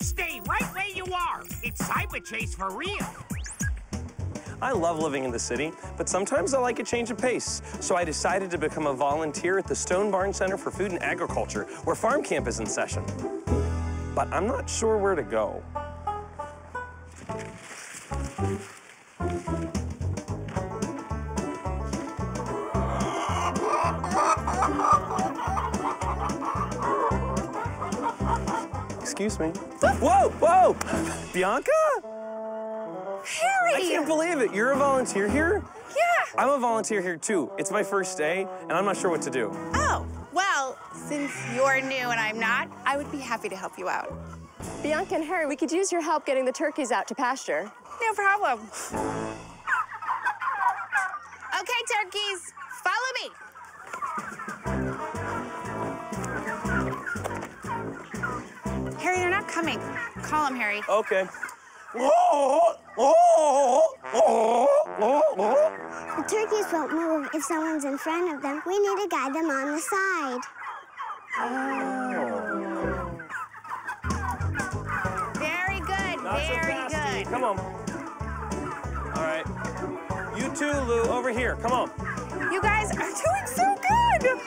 Stay right where you are. It's Cyberchase for real. I love living in the city, but sometimes I like a change of pace. So I decided to become a volunteer at the Stone Barn Center for Food and Agriculture, where farm camp is in session. But I'm not sure where to go. Excuse me. Whoa, whoa! Bianca? Harry! I can't believe it. You're a volunteer here? Yeah. I'm a volunteer here too. It's my first day, and I'm not sure what to do. Oh, well, since you're new and I'm not, I would be happy to help you out. Bianca and Harry, we could use your help getting the turkeys out to pasture. No problem. Okay, turkeys, follow me. Harry, they're not coming. Call them, Harry. Okay. The turkeys won't move if someone's in front of them. We need to guide them on the side. Very good, Not so very fast, good. Steve. Come on. All right. You too, Lou. Over here. Come on. You guys are doing so good.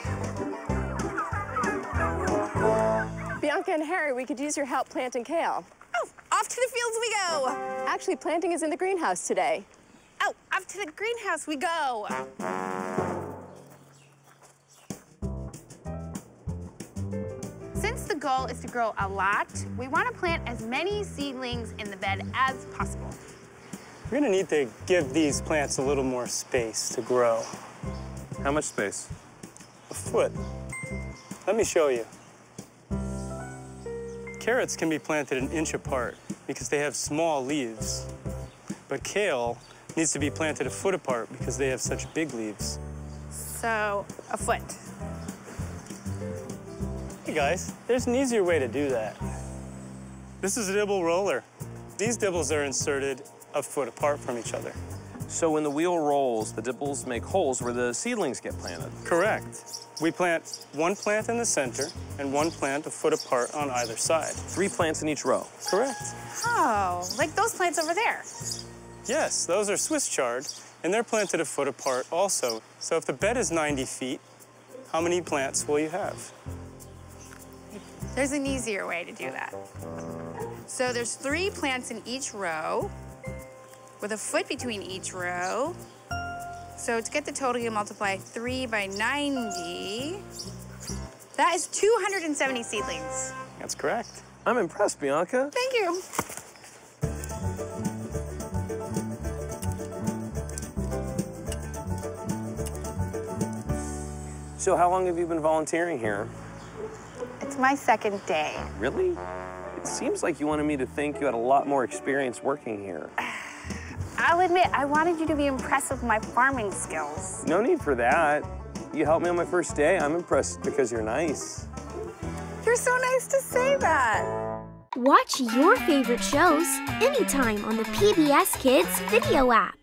Bianca and Harry, we could use your help planting kale. Oh, off to the fields we go. Actually, planting is in the greenhouse today. Oh, off to the greenhouse we go. Since the goal is to grow a lot, we want to plant as many seedlings in the bed as possible. We're gonna need to give these plants a little more space to grow. How much space? A foot. Let me show you. Carrots can be planted an inch apart because they have small leaves. But kale needs to be planted a foot apart because they have such big leaves. So, a foot. Hey guys, there's an easier way to do that. This is a dibble roller. These dibbles are inserted a foot apart from each other. So when the wheel rolls, the dibbles make holes where the seedlings get planted. Correct. We plant one plant in the center and one plant a foot apart on either side. 3 plants in each row. Correct. Oh, like those plants over there. Yes, those are Swiss chard, and they're planted a foot apart also. So if the bed is 90 feet, how many plants will you have? There's an easier way to do that. So there's 3 plants in each row, with a foot between each row. So to get the total, you multiply 3 by 90. That is 270 seedlings. That's correct. I'm impressed, Bianca. Thank you. So how long have you been volunteering here? It's my second day. Really? It seems like you wanted me to think you had a lot more experience working here. I'll admit, I wanted you to be impressed with my farming skills. No need for that. You helped me on my first day. I'm impressed because you're nice. You're so nice to say that. Watch your favorite shows anytime on the PBS Kids video app.